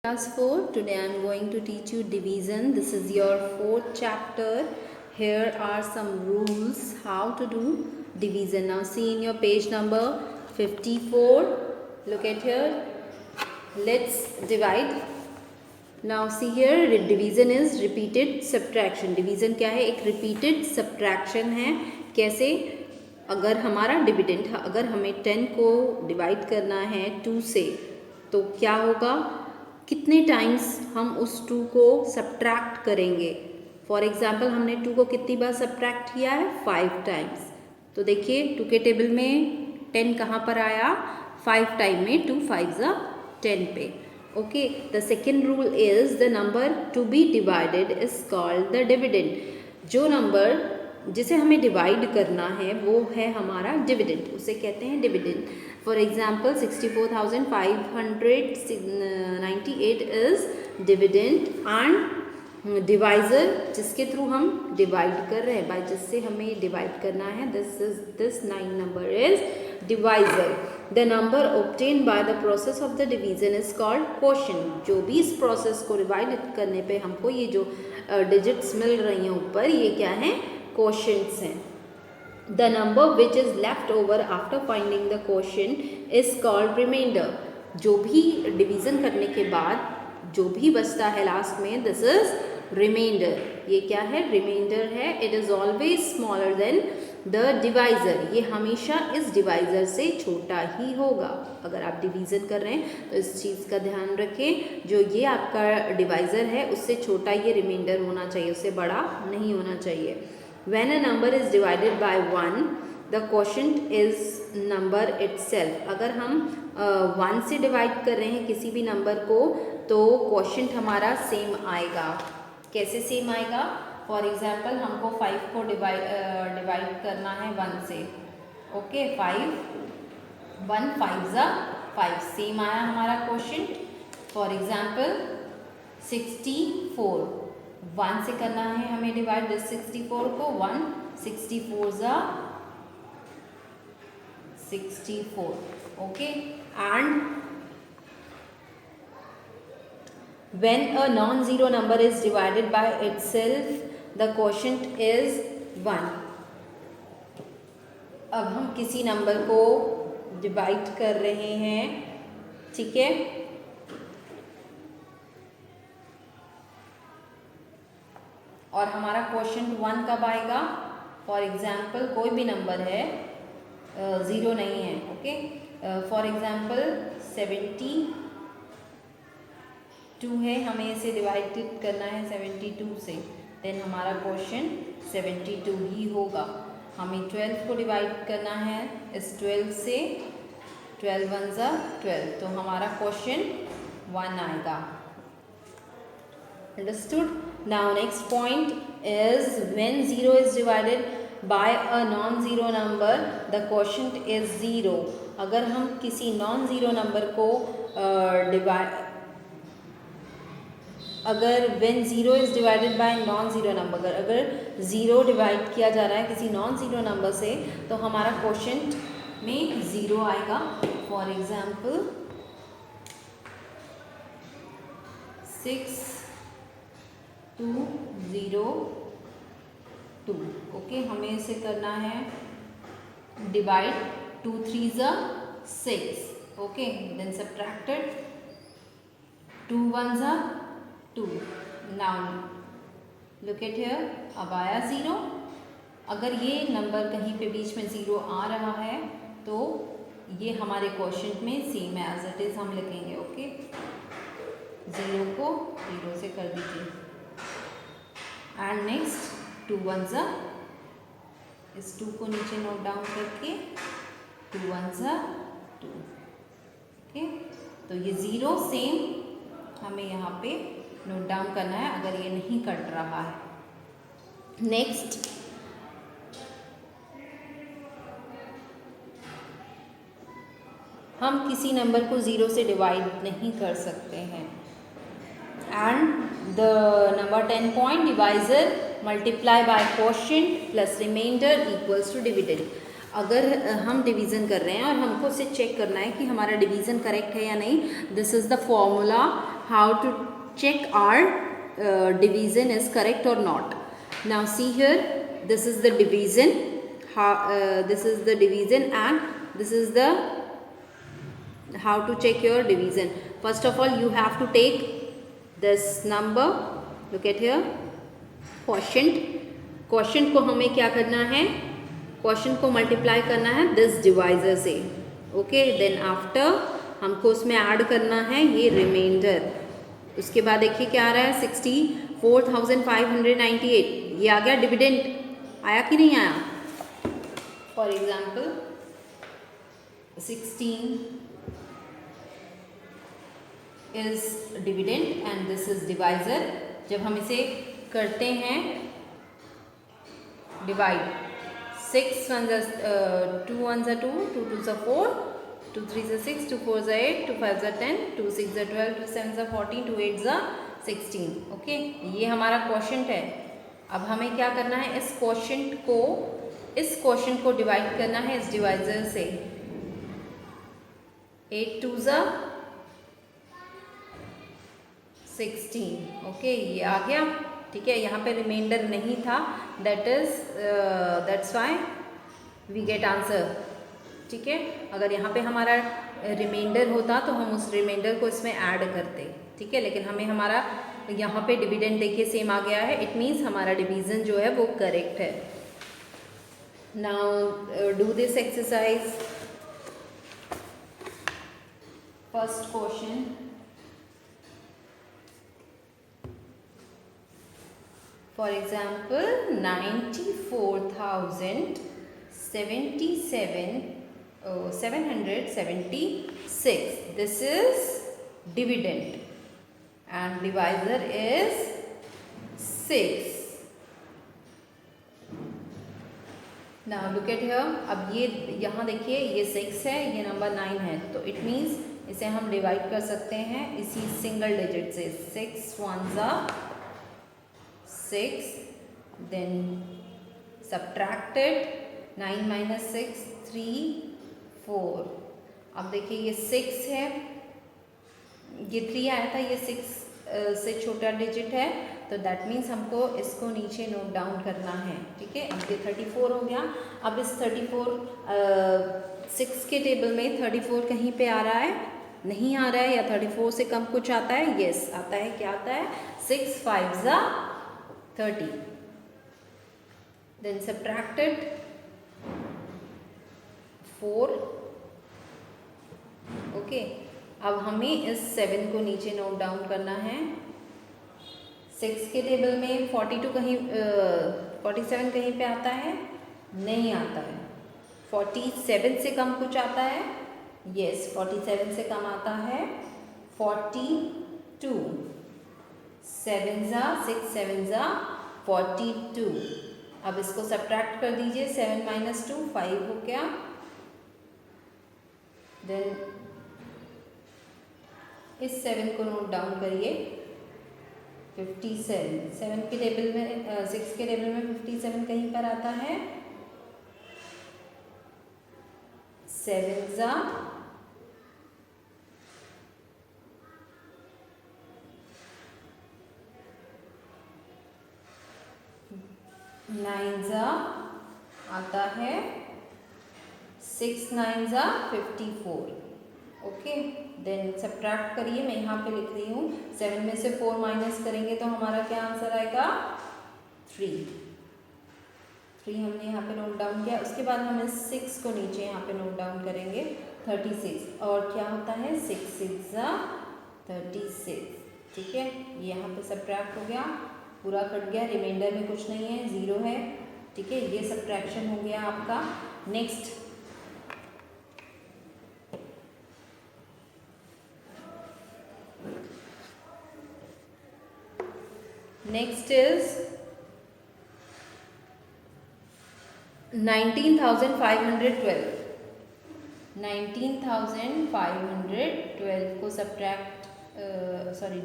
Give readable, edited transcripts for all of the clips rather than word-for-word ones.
Class 4. Today I am going to teach you division. This is your fourth chapter. Here are some rules how to do division. Now see in your page number 54. Look at here. Let's divide. Now see here, division is repeated subtraction. Division क्या है? एक repeated subtraction है. कैसे? अगर हमारा dividend, अगर हमें 10 को डिवाइड करना है 2 से, तो क्या होगा? कितने टाइम्स हम उस 2 को सब्ट्रैक्ट करेंगे. फॉर एग्जाम्पल हमने 2 को कितनी बार सब्ट्रैक्ट किया है? 5 टाइम्स. तो देखिए 2 के टेबल में 10 कहाँ पर आया? 5 टाइम में 2 5 ज़ा 10 पे. Okay, the second rule is the number to be divided is called the dividend. जो नंबर जिसे हमें डिवाइड करना है वो है हमारा डिविडेंड, उसे कहते हैं dividend. For example 64,598 is dividend and divisor जिसके थ्रू हम डिवाइड कर रहे हैं, बाय जिससे हमें डिवाइड करना है, this 9 number is divisor. The number obtain by the process of the division is called quotient. जो भी इस प्रोसेस को डिवाइड करने पे हमको ये जो डिजिट्स मिल रही हैं ऊपर, ये क्या है? क्वोशिएंट्स हैं. The number which is left over after finding the quotient is called remainder. जो भी डिवीजन करने के बाद जो भी बचता है लास्ट में, दिस इज रिमाइंडर. ये क्या है? रिमाइंडर है. It is always smaller than the divisor. ये हमेशा इस डिवाइजर से छोटा ही होगा. अगर आप डिवीजन कर रहे हैं तो इस चीज़ का ध्यान रखें. जो ये आपका डिवाइजर है उससे छोटा ये रिमाइंडर होना चाहिए, उससे बड़ा नहीं होना चाहिए. When a number is divided by 1, the quotient is number itself. अगर हम 1 से डिवाइड कर रहे हैं किसी भी नंबर को, तो quotient हमारा सेम आएगा. कैसे सेम आएगा? फॉर एग्जाम्पल हमको 5 को डिवाइड करना है 1 से. ओके, 5 1 5 ज़ा 5, सेम आया हमारा quotient. फॉर एग्जाम्पल 64, 1 से करना है हमें डिवाइड 64 को. 1 64 ज़ा 64. Okay, and when a non-zero number is divided by itself, the quotient is 1. अब हम किसी नंबर को डिवाइड कर रहे हैं, ठीक है, और हमारा क्वोशिएंट 1 कब आएगा? फॉर एग्जाम्पल कोई भी नंबर है, 0 नहीं है. ओके, फॉर एग्जाम्पल 72 है, हमें इसे डिवाइड करना है 72 से, देन हमारा क्वोशिएंट 72 ही होगा. हमें 12 को डिवाइड करना है इस 12 से, 12 1 ज़ा 12, तो हमारा क्वोशिएंट 1 आएगा. Understood? Now next point is when 0 is divided by a non-zero number, the quotient is 0. अगर हम किसी non-zero नंबर को अगर when 0 is divided by non-zero number, अगर 0 डिवाइड किया जा रहा है किसी non-zero नंबर से, तो हमारा quotient में 0 आएगा. For example 6 2 0 2. ओके, हमें इसे करना है डिवाइड 2 3 ज़ा 6. ओके, देन सब्ट्रैक्टेड 2 1 ज़ा 2. नाउ लुक एट हियर, अब आया 0. अगर ये नंबर कहीं पे बीच में 0 आ रहा है तो ये हमारे क्वोशिएंट में सेम एज इट इज़ हम लिखेंगे. ओके, 0 को 0 से कर दीजिए. एंड नेक्स्ट 2 1 ज़ा, इस 2 को नीचे नोट डाउन करके 2 1 ज़ा 2. ओके, तो ये 0 सेम हमें यहाँ पे नोट डाउन करना है अगर ये नहीं कट रहा है. नेक्स्ट हम किसी नंबर को 0 से डिवाइड नहीं कर सकते हैं. And the number 10 point, divisor multiply by quotient plus remainder equals to dividend. अगर हम डिवीज़न कर रहे हैं और हमको उसे चेक करना है कि हमारा डिवीज़न करेक्ट है या नहीं, this is the formula how to check our division is correct और not. Now see here, this is the division, this is the division and this is the how to check your division. First of all, you have to take this number, look at here, quotient. Question को हमें क्या करना है, question को multiply करना है this divisor से. Okay, then after हमको उसमें ऐड करना है ये रिमाइंडर. उसके बाद देखिए क्या आ रहा है 64,598. ये आ गया डिविडेंड. आया कि नहीं आया? For example 16 is dividend and this is divisor. जब हम इसे करते हैं डिवाइड, 6 1 2 1 2 2 2 4 2 3 6 2 4 8 2 5 10 2 6 12 2 7 14 2 8 16. ओके, ये हमारा क्वोशंट है. अब हमें क्या करना है, इस क्वोशंट को डिवाइड करना है इस डिवाइजर से. 8 2 16. ओके, ये आ गया. ठीक है, यहाँ पे रिमाइंडर नहीं था, that's why we get answer. ठीक है, अगर यहाँ पे हमारा रिमाइंडर होता तो हम उस रिमाइंडर को इसमें ऐड करते. ठीक है, लेकिन हमें हमारा यहाँ पे डिविडेंड देखिए सेम आ गया है. इट मीन्स हमारा डिवीज़न जो है वो करेक्ट है. Now do this exercise. First question, for example 94,776. This is dividend and divisor is 6. Now look at here. अब ये यहाँ देखिए ये 6 है, ये नंबर 9 है, तो इट मीन्स इसे हम डिवाइड कर सकते हैं इसी सिंगल डिजिट से. 6 1 6, then subtracted 9 minus 6 3 4. अब देखिए ये 6 है, ये 3 आया था, ये 6 से छोटा डिजिट है, तो दैट मीन्स हमको इसको नीचे नोट डाउन करना है. ठीक है, अब ये 34 हो गया. अब इस 34 6 के टेबल में 34 कहीं पे आ रहा है? नहीं आ रहा है. या 34 से कम कुछ आता है? यस आता है. क्या आता है? 6 5 30. Then subtracted 4. ओके, अब हमें इस 7 को नीचे नोट डाउन करना है. 6 के टेबल में 47 कहीं पे आता है? नहीं आता है. 47 से कम कुछ आता है? यस, 47 से कम आता है 42. 7 6 7 42. अब इसको सब्ट्रैक्ट कर दीजिए. 7 minus 2 5 हो गया. देन इस 7 को नोट डाउन करिए. 57. 7 के टेबल में 6 के टेबल में 57 कहीं पर आता है? 7 9 आता है. 6 9 54. ओके, देन सब्ट्रैक्ट करिए. मैं यहाँ पे लिख रही हूँ. 7 में से 4 माइनस करेंगे तो हमारा क्या आंसर आएगा? 3 हमने यहाँ पे नोट डाउन किया. उसके बाद हम इस 6 को नीचे यहाँ पे नोट डाउन करेंगे. 36. और क्या होता है? 6 6 36. ठीक है, ये यहाँ पे सब्ट्रैक्ट हो गया, पूरा कट गया. रिमाइंडर में कुछ नहीं है, 0 है. ठीक है, ये सब्ट्रैक्शन हो गया आपका. Next is 19,512. 19,512 को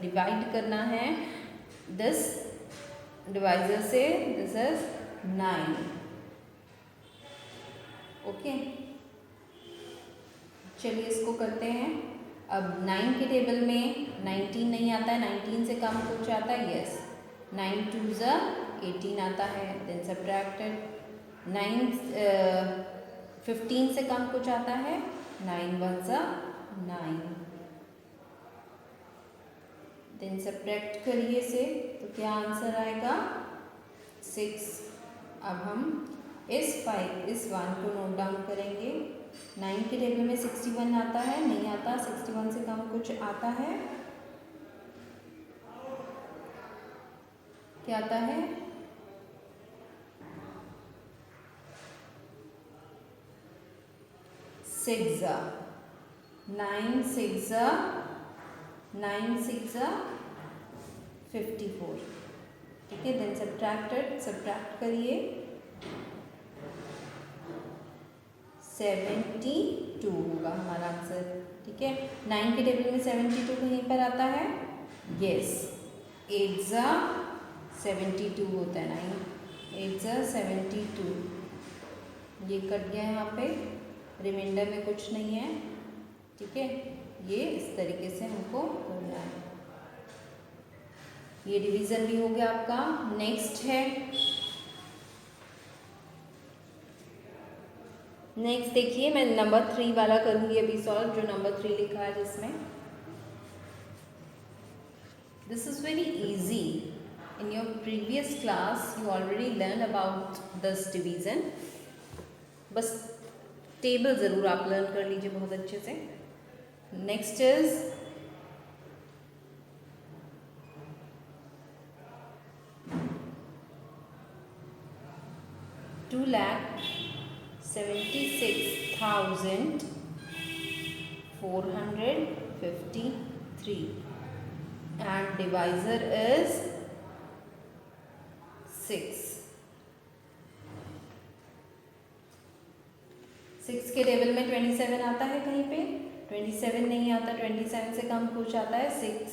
डिवाइड करना है दिस डिवाइजर से. This is 9. ओके, चलिए इसको करते हैं। अब 9 के टेबल में 19 नहीं आता है, 19 से कम कुछ आता है, यस 9 2 ज़ा 18 आता है, देन सब्ट्रैक्टेड 9 15 से कम कुछ आता है, 9 1 ज़ा 9, देन सब्ट्रैक्ट करिए से तो क्या आंसर आएगा 6। अब हम इस 1 को नोट डाउन करेंगे। 9 के टेबल में 61 आता है, नहीं आता, 61 से कम कुछ आता है, क्या आता है 6 ज़ा 9 6 ज़ा 54, ठीक है, देन सब्ट्रैक्ट करिए 72 होगा हमारा आंसर, ठीक है। 9 के टेबल में 72 कहीं पर आता है, यस 8 ज़ा 72 होता है, 9 8 ज़ा 72, ये कट गया यहाँ पे, रिमाइंडर में कुछ नहीं है, ठीक है। ये इस तरीके से हमको करना है, ये डिवीज़न भी हो गया आपका। नेक्स्ट देखिए, मैं नंबर 3 वाला करूँगी अभी सॉल्व, जो नंबर 3 लिखा है जिसमें this is very easy, in your previous class you already learn about this division, बस टेबल ज़रूर आप लर्न कर लीजिए बहुत अच्छे से। Next is 2,76,453 and divisor is 6। 6 के टेबल में 27 आता है कहीं पे, 27 नहीं आता, 27 से कम कुछ आता है, 6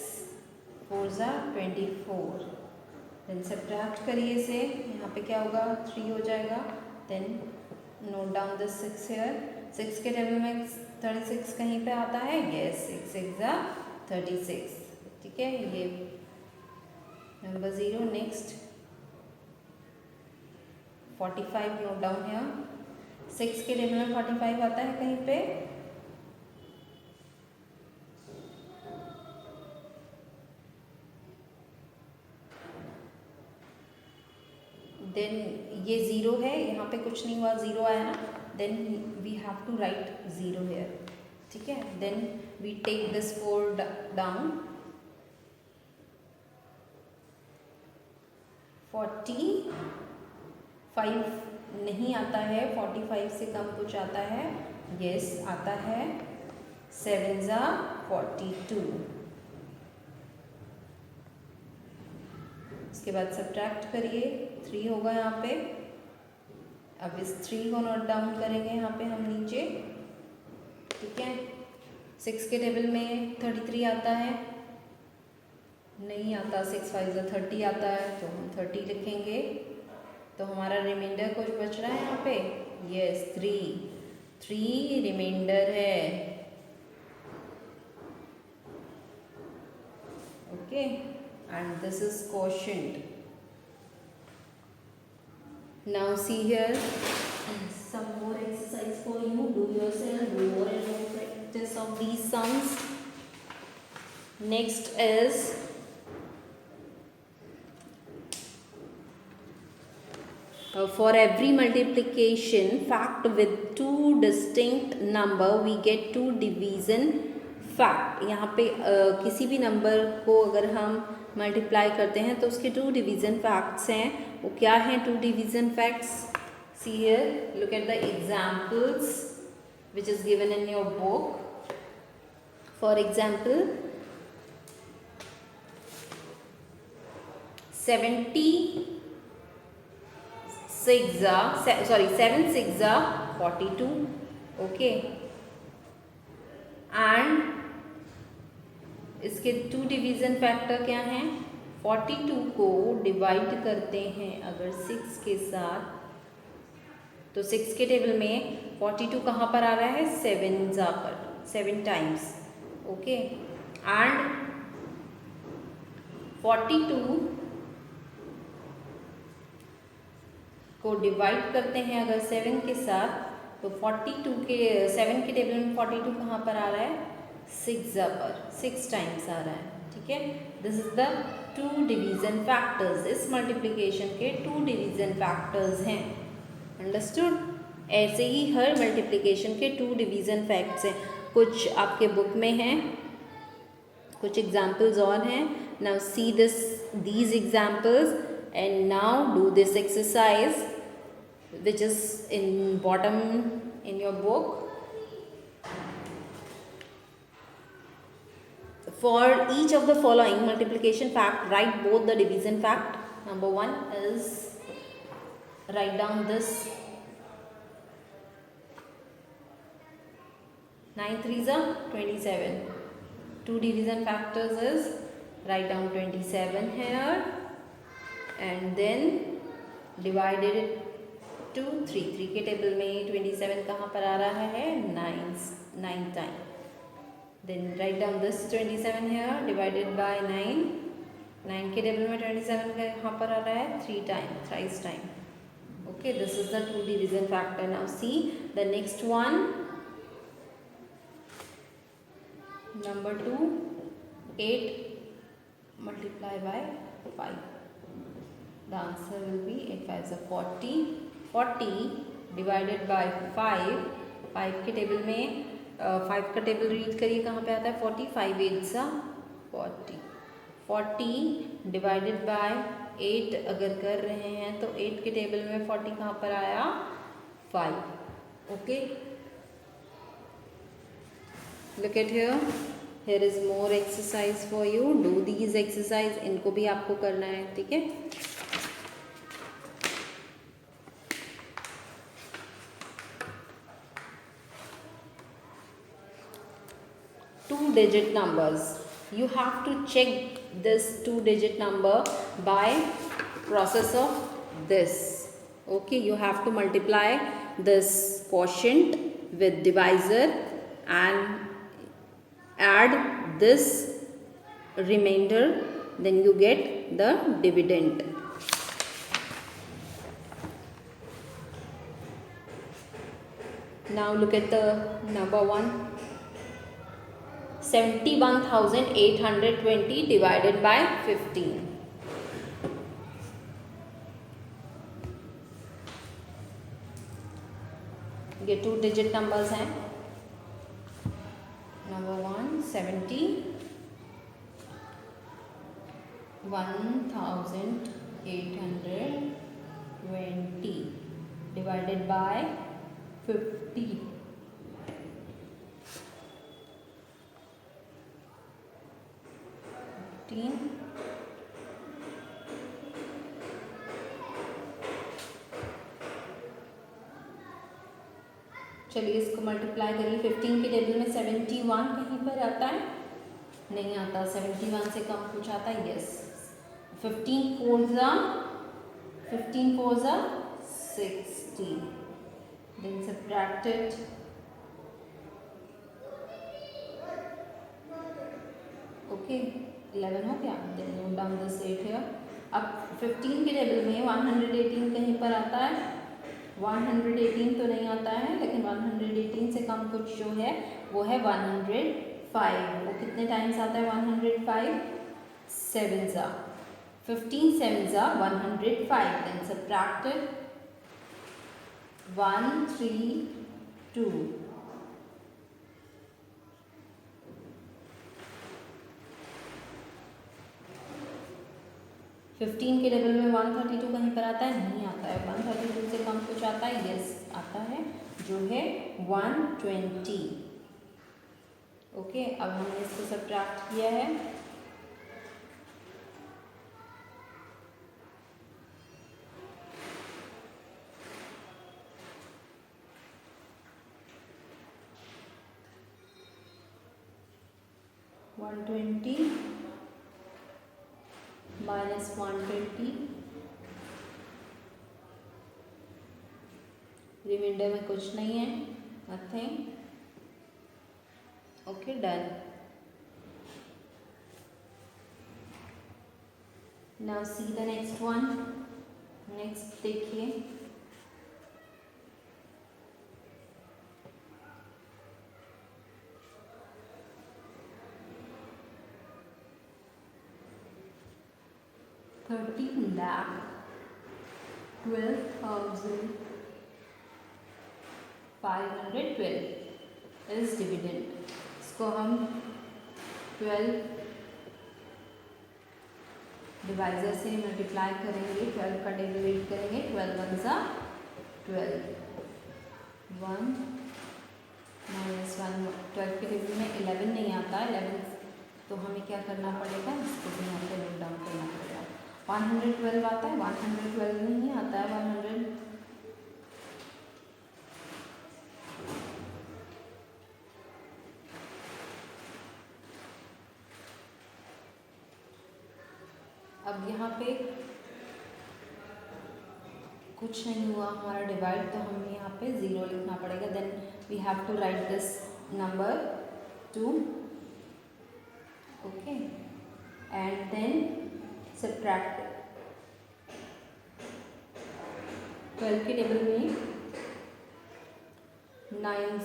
4 ज़ा 24, देन सब्ट्रैक्ट करिए से, यहाँ पे क्या होगा 3 हो जाएगा, then note down this 6 here. 6 के टेबल में 36 कहीं पे आता है, यस 6 6 ज़ा 36, ठीक है, ये नंबर 0। नेक्स्ट 45 नोट डाउन है, 6 के टेबल में 45 आता है कहीं पे, देन ये 0 है, यहाँ पे कुछ नहीं हुआ, 0 आया ना, then we have to write 0 here, ठीक है। Then we take this 4 down, 45 नहीं आता है, 45 से कम कुछ आता है, यस आता है, 7 ज़ा 42, इसके बाद सब्ट्रैक्ट करिए, 3 होगा यहाँ पे। अब इस 3 को नोट डाउन करेंगे यहाँ पे हम नीचे, ठीक है। 6 के टेबल में 33 आता है, नहीं आता, 6 5 ज़ा 30 आता है, तो हम 30 लिखेंगे, तो हमारा रिमाइंडर कुछ बच रहा है यहाँ पे, यस 3 रिमाइंडर है, okay, and this is quotient. Now see here some more exercise for you, do yourself, do more and more practice of these sums. Next is for every multiplication fact with 2 distinct number we get 2 division fact। यहाँ पे किसी भी number को अगर हम multiply करते हैं तो उसके 2 डिवीज़न फैक्ट्स हैं, वो क्या हैं 2 division facts? See here, look at the examples which is given in your book. For example 7 6 ज़ा 42, ओके, एंड इसके 2 डिवीज़न फैक्टर क्या हैं? 42 को डिवाइड करते हैं अगर 6 के साथ तो 6 के टेबल में 42 कहाँ पर आ रहा है, 7 पर, 7 टाइम्स। ओके, एंड 42 को डिवाइड करते हैं अगर 7 के साथ, तो 42 के 7 के टेबल में 42 कहाँ पर आ रहा है, 6 पर, 6 टाइम्स आ रहा है। ठीक है, this is the 2 division factors. इस मल्टीप्लिकेशन के 2 डिवीजन फैक्टर्स हैं। अंडरस्टूड? ऐसे ही हर मल्टीप्लिकेशन के 2 डिवीजन फैक्ट्स हैं। कुछ आपके बुक में हैं, कुछ एग्जाम्पल्स और हैं। Now see these examples and now do this exercise which is in bottom in your book. For each of the following multiplication fact, write both the division fact. Number 1 is, write down this 9 3s are 27. 2 division factors is, write down 27 here and then divided it to 3. 3 के table में 27 कहाँ पर आ रहा है, 9 time. Then write down this 27 here divided by 9. 9 के table में 27 कहाँ पर आ रहा है, 3 time, thrice time. Okay, this is the 2 division factor. Now see the next one. Number 2, 8 multiply by 5. The answer will be 8 5 is 40. 40 divided by 5. 5 के table में 5 का table read करिए, कहाँ पे आता है, 40. 5 8 सा 40. 40 डिवाइडेड बाय 8 अगर कर रहे हैं तो 8 के टेबल में 40 कहाँ पर आया, 5. Okay, look at here. Here is more exercise for you. Do these exercise. इनको भी आपको करना है. ठीक है, digit numbers. You have to check this 2-digit number by process of this. Okay, you have to multiply this quotient with divisor and add this remainder, then you get the dividend. Now look at the number 1. 71,820 divided by 15. ये 2-digit numbers हैं. Number 1 71,820 divided by 15. 15. चलिए इसको multiply करिए. 15 के table में 71 कहीं पर आता है, नहीं आता. 71 से कम कुछ आता है, yes. 15 4s are 60. Then subtract it. Okay, 11 हो गया. Then note down this 8 here. अब 15 के टेबल में 118 कहीं पर आता है, 118 तो नहीं आता है, लेकिन 118 से कम कुछ जो है वो है 105. वो कितने टाइम्स आता है 105? 7s are 15 7s are 105. Then subtract it. 1 3 2. 15 के टेबल में 132 कहीं पर आता है, नहीं आता है. 132 से कम कुछ आता है, यस आता है, जो है 120. ओके, अब हमने इसको सब्ट्रैक्ट किया है. -120 -120 रिमाइंडर में कुछ नहीं है, nothing. Okay, done. Now see the next one. Next देखिए, $13,12,512 इज डिविडेंड। इसको हम 12 डिवाइजर से मल्टीप्लाई करेंगे, 12 का डेरिवेट करेंगे। 12 × 12, 1 - 1, 12 के टेबल में 11 नहीं आता है, 11 तो हमें क्या करना पड़ेगा, इसको भी यहाँ पे नोट डाउन करना पड़ेगा। 112 आता है, 112 नहीं आता है, 100। अब यहाँ पे कुछ नहीं हुआ हमारा डिवाइड, तो हमें यहाँ पे 0 लिखना पड़ेगा। Then we have to write this number 2, okay, and then subtract. 12 के टेबल में 12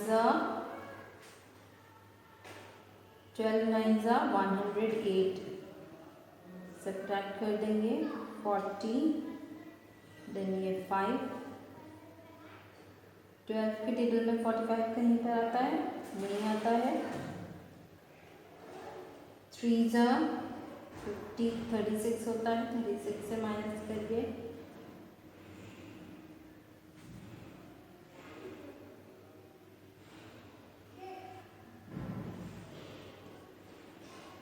9 108, सब्ट्रैक्ट कर देंगे 40, देन ये 5। 12 के टेबल में 45 कहीं पर आता है, नहीं आता है। 3 50, 36 होता है, 36 से माइनस करिए।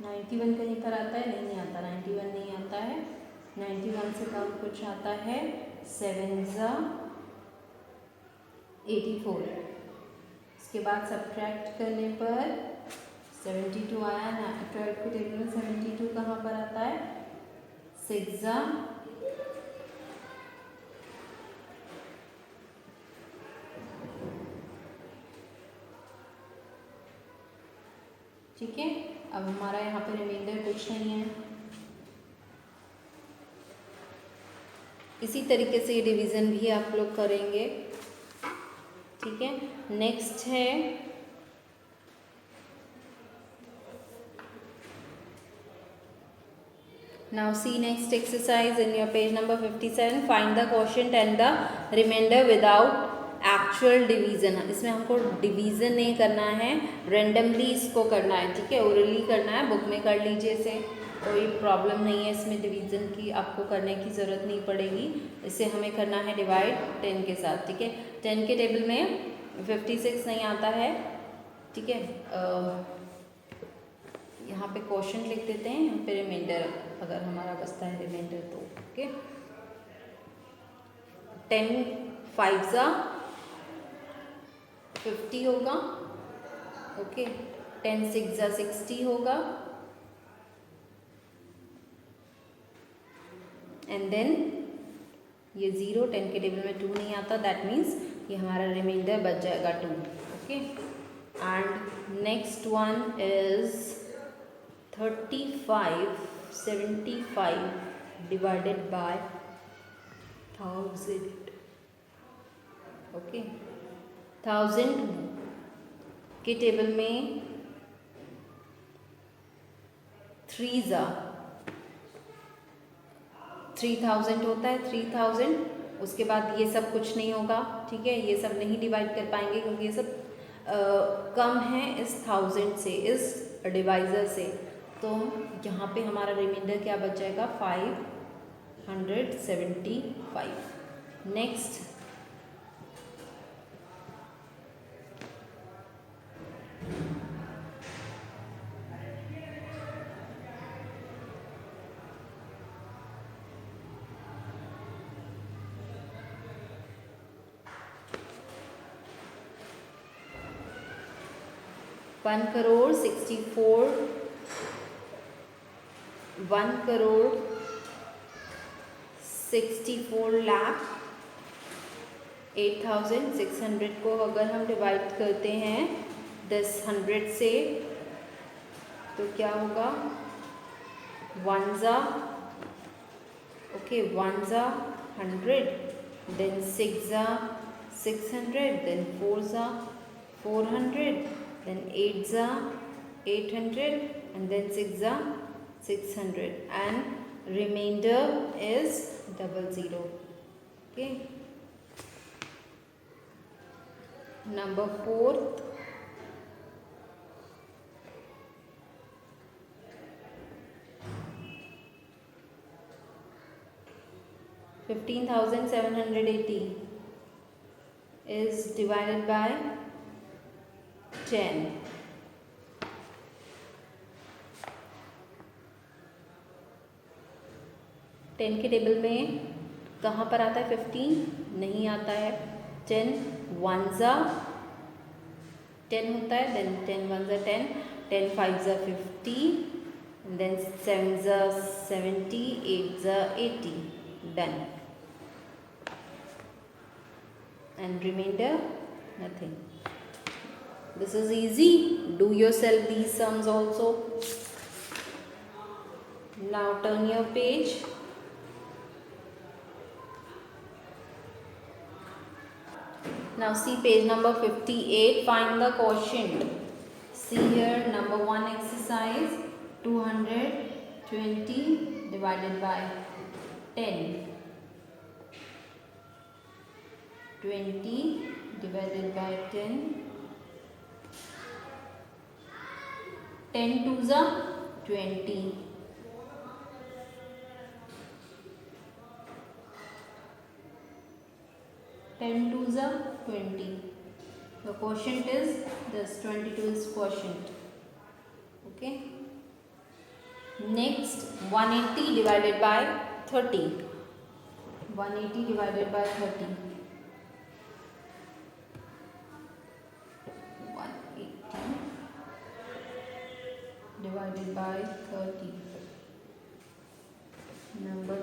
91 कहीं पर आता है, नहीं आता, 91 नहीं आता है। 91 से कम कुछ आता है, 7 84। इसके बाद सब्ट्रैक्ट करने पर 72 आया ना। 12 के टेबल में 72 कहाँ पर आता है, 6 ठीक है। अब हमारा यहाँ पे रिमाइंडर कुछ नहीं है। इसी तरीके से डिवीज़न भी आप लोग करेंगे, ठीक है। नेक्स्ट है now see next exercise in your page number 57. find the quotient and the remainder without actual division. इसमें हमको डिवीज़न नहीं करना है, रेंडमली इसको करना है, ठीक है। ओरली करना है, बुक में कर लीजिए इसे, कोई प्रॉब्लम नहीं है इसमें। डिवीज़न की आपको करने की ज़रूरत नहीं पड़ेगी। इसे हमें करना है डिवाइड 10 के साथ, ठीक है। 10 के टेबल में 56 नहीं आता है, ठीक है। यहाँ पे क्वेश्चन लिख देते हैं, यहाँ पे रिमाइंडर अगर हमारा बचता है रिमाइंडर तो, ओके। 10 5 50 होगा, ओके। 10 6 60 होगा, एंड देन ये 0, 10 के टेबल में 2 नहीं आता, दैट मीन्स ये हमारा रिमाइंडर बच जाएगा 2, okay. And next one is 3575 divided by 1000, okay. 1000 के टेबल में 3 3000 होता है, 3000। उसके बाद ये सब कुछ नहीं होगा, ठीक है। ये सब नहीं डिवाइड कर पाएंगे क्योंकि ये सब कम है इस 1000 से, इस डिवाइज़र से। तो यहाँ पे हमारा रिमाइंडर क्या बच जाएगा, 575। नेक्स्ट 1,64,64,00,000 8600 को अगर हम डिवाइड करते हैं 100 से तो क्या होगा, 1 ज़ा ओके 1 ज़ा 100, देन 6 ज़ा 600, देन 4 ज़ा 400, then 8 ज़ा 800, and then 6 ज़ा 600, and remainder is 00. Okay. Number 4th, $15,780 is divided by 10. Ten के टेबल में कहाँ पर आता है, 15 नहीं आता है. 10 1 ज़ा 10 होता है, देन 10 1 ज़ा 10, 10 5 ज़ा 50, देन 7 ज़ा 70, 8 ज़ा 80, done. And remainder nothing. This is easy. Do yourself these sums also. Now turn your page. Now see page number 58. Find the quotient. See here, number 1 exercise, 220 divided by 10. 20 divided by 10. 10 2s are 20. 10 2s are 20. The quotient is this, 22 is quotient. Okay. Next, 180 divided by 30. 180 divided by 30. 180 divided by 30. Number 2.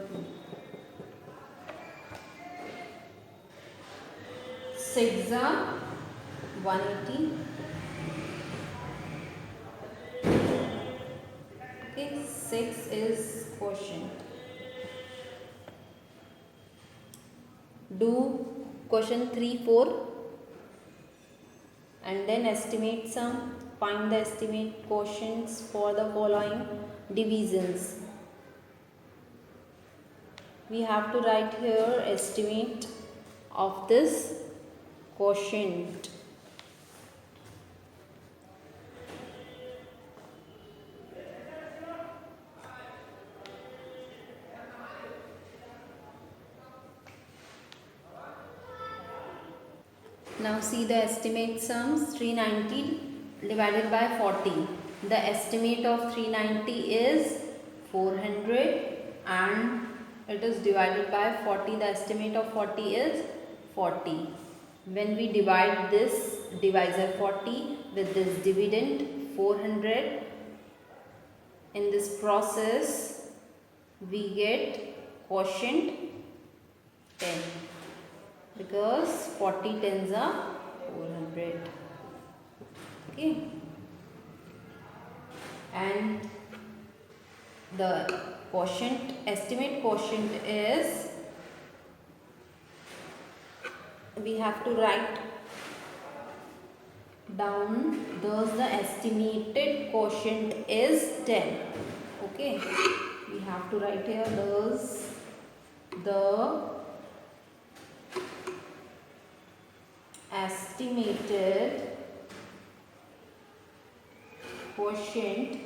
6 are 180. Okay, 6 is quotient. Do question 3, 4 and then estimate sum. Find the estimate quotients for the following divisions. We have to write here estimate of this quotient. Now see the estimate sums. 390 divided by 40. The estimate of 390 is 400 and it is divided by 40. The estimate of 40 is 40. When we divide this divisor 40 with this dividend 400, in this process we get quotient 10. Because 40 tens are 400. Okay. And the quotient, estimate quotient is, we have to write down, thus the estimated quotient is 10. Okay. We have to write here, thus the estimated quotient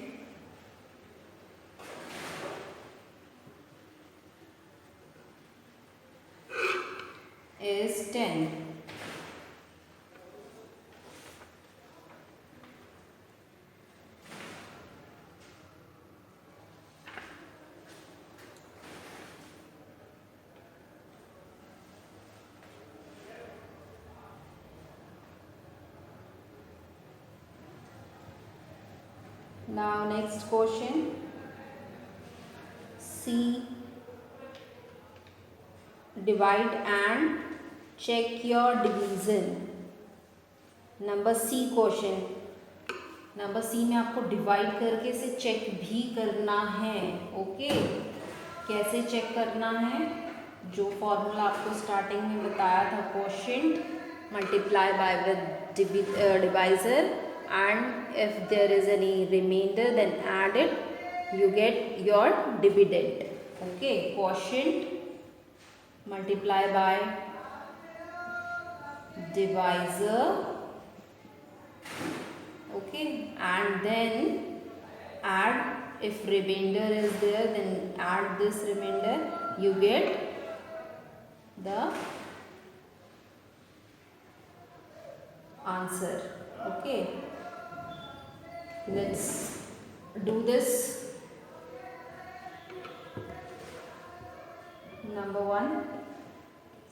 is 10. Now next question. C, divide and check your division. Number C question, number C में आपको divide करके इसे check भी करना है. Okay, कैसे check करना है? जो फॉर्मूला आपको स्टार्टिंग में बताया था, quotient multiply by with divisor, and if there is any reminder then add it, you get your dividend. Okay, quotient multiply by divisor. Okay, and then add, if remainder is there then add this remainder, you get the answer. Okay, let's do this. Number 1,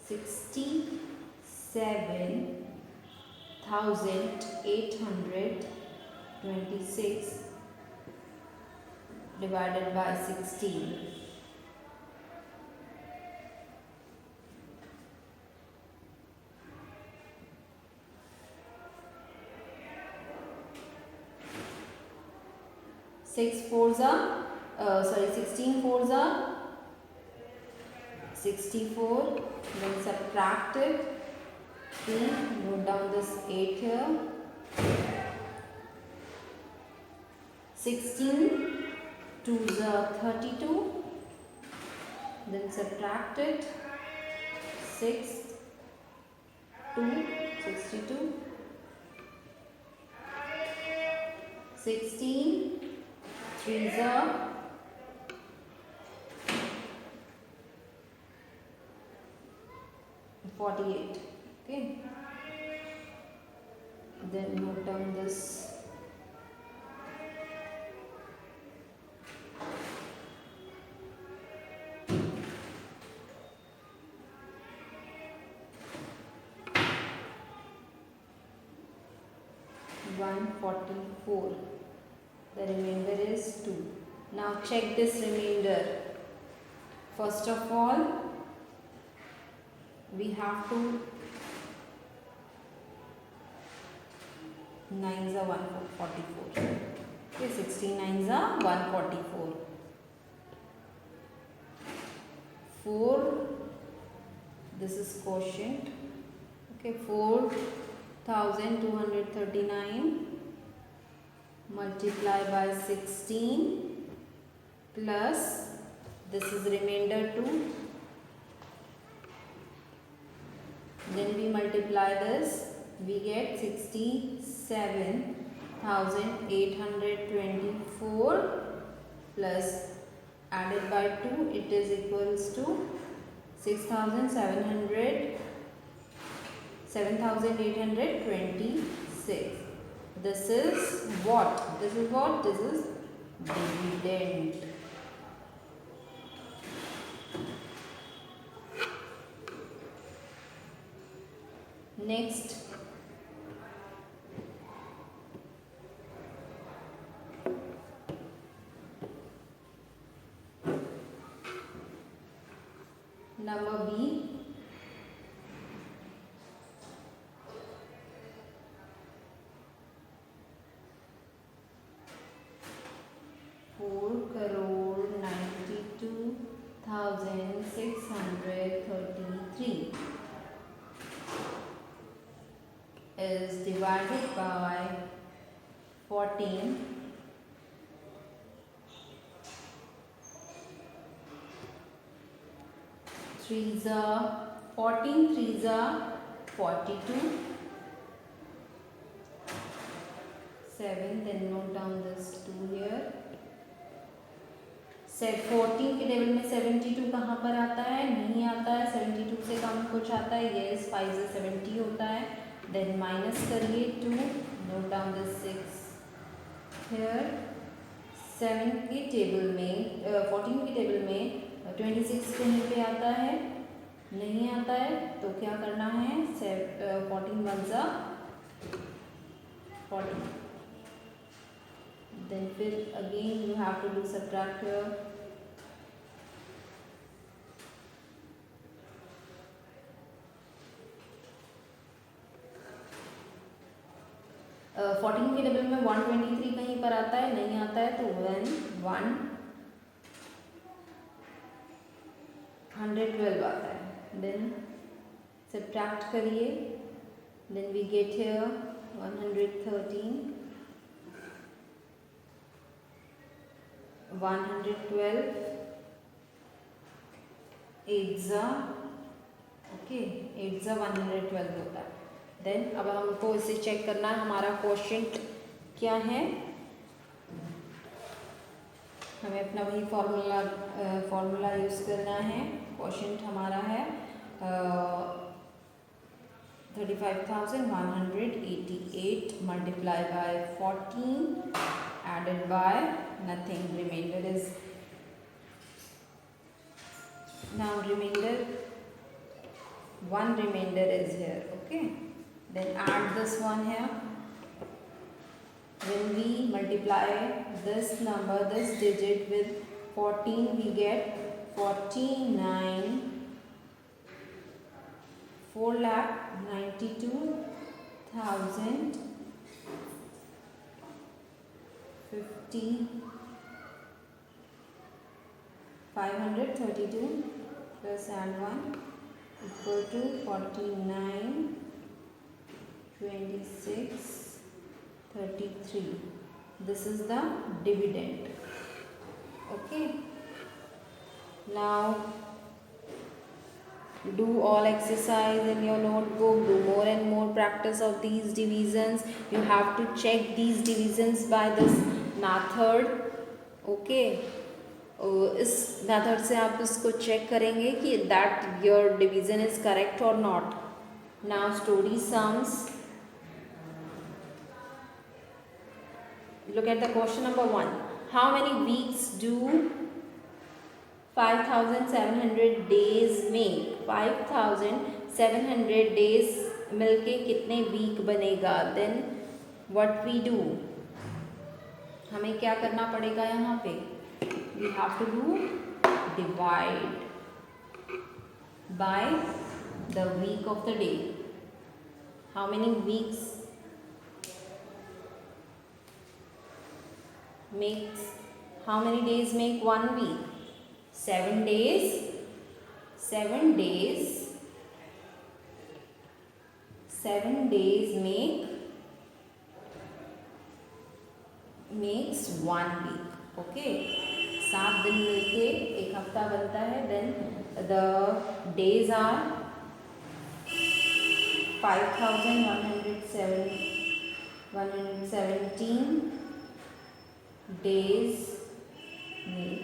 67,826 divided by 16. Six fours are 16 fours are 64, then subtract it. Okay, note down this 8 here. 16 2s are 32, then subtract it. 6 2 62, 16 3s are 48. Okay, then note down this 144. The remainder is 2. Now check this remainder. First of all, we have to 9s are 144. Okay, 16 9s are 144. 4, this is quotient. Okay, 4,239 multiply by 16 plus this is remainder 2. Then we multiply this, we get 67,824 plus added by 2, it is equals to 7,826. This is what? This is what? This is dividend. Next, number B, 4,92,633 is divided by 14. 3s are 14, 3s are 42. 7, then note down this 2 here. 14 के table में 72 कहाँ पर आता है? नहीं आता है. 72 से कम कुछ आता है? यस, 5 से 70 होता है. देन माइनस करिए 2, नोट डाउन दिस 6 हियर. 7 के टेबल में 14 के टेबल में 26 कहीं पे आता है? नहीं आता है. तो क्या करना है? 14 1s are 14. Then फिर again you have to do subtract here. 14 के टेबल में 123 कहीं पर आता है, नहीं आता है, तो 112 आता है. देन सब्ट्रैक्ट करिए, देन वी गेट हियर 113, 112, 8 112 होता है. देन अब हमको इसे चेक करना है हमारा क्वोशिएंट क्या है. हमें अपना वही फॉर्मूला यूज़ करना है. क्वोशिएंट हमारा है 35,188 multiply by 14 added by nothing. Reminder is now one remainder is here. Okay, then add this one here. When we multiply this number, this digit with 14, we get 532 plus and 1 equal to 49, 26, 33. This is the dividend. Okay, now do all exercise in your notebook. Do more and more practice of these divisions. You have to check these divisions by this method. Okay, इस method से आप इसको check करेंगे कि that your division is correct और not. Now story sums. Look at the question number 1. How many weeks do 5,700 days make. 5,700 days मिलके कितने week बनेगा. देन व्हाट वी डू, हमें क्या करना पड़ेगा यहाँ पे. We have to do divide by the week of the day. How many weeks makes, how many days make 1 week? 7 days. 7 days. 7 days makes 1 week. Okay, 7 दिन मिलके एक हफ्ता बनता है. Then the days are 5,117 days make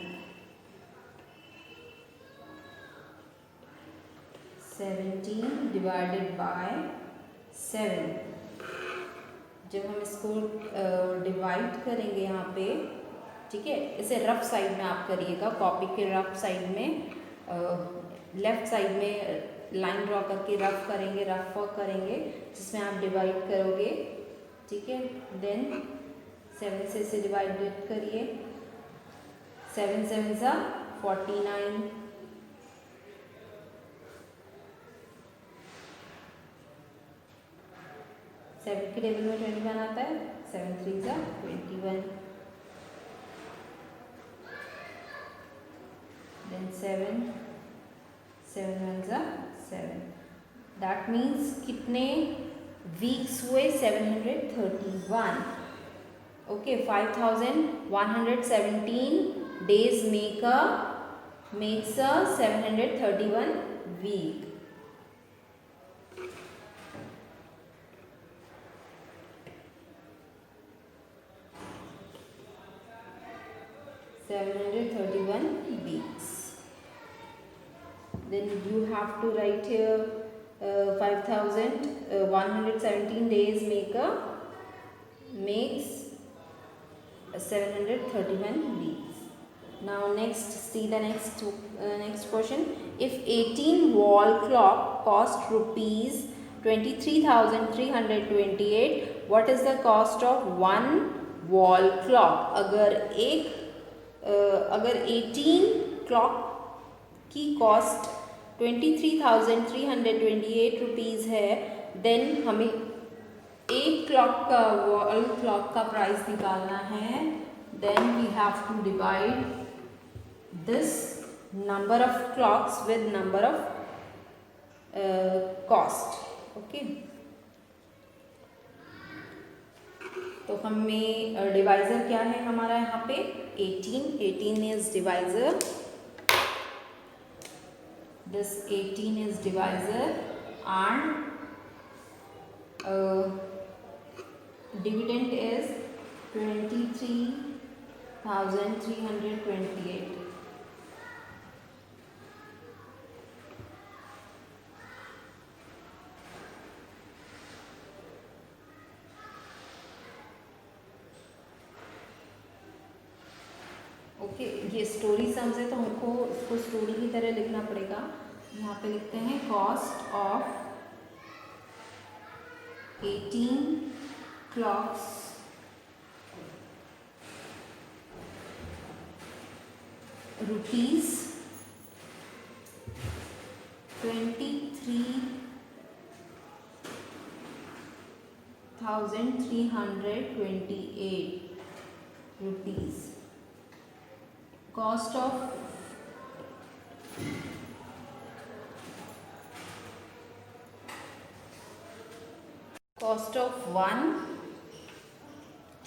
17 divided by 7. जब हम इसको divide करेंगे यहाँ पे, ठीक है, इसे रफ साइड में आप करिएगा. कॉपी के रफ साइड में लेफ्ट साइड में लाइन ड्रॉ करके रफ वर्क करेंगे जिसमें आप डिवाइड करोगे. ठीक है, देन 7 से इसे डिवाइड करिए. 7 7 सा 49. 7 के टेबल में 21 आता है. 7 3 सा 21. Then 7 1 सा 7. That means कितने वीक्स हुए. 731. Okay, 5,117 days makes a 731 week. weeks. Then you have to write here 5,117 days makes 731 weeks. Now next, see the next question. If 18 wall clock cost rupees 23,328, what is the cost of 1 wall clock? अगर 18 clock की cost 23,328 rupees है, then हमें एक clock का wall clock का price निकालना है, then we have to divide this number of clocks with number of cost. Okay, तो हमें डिवाइजर क्या है हमारा यहाँ पे 18 is divisor. This 18 is divisor and dividend is 23,328. Okay, ये स्टोरी सम्स है तो हमको इसको स्टोरी की तरह लिखना पड़ेगा. यहाँ पे लिखते हैं cost of 18 clocks rupees 23,328 rupees. Cost of one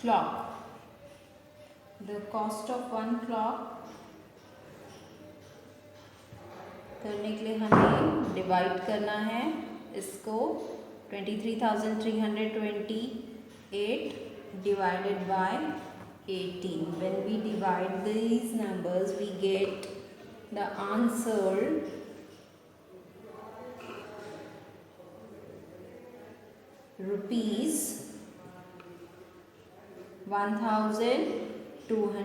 clock. The cost of one clock करने के लिए हमें डिवाइड करना है इसको 23,328 divided by 18. When we divide these numbers, we get the answer rupees 1,200.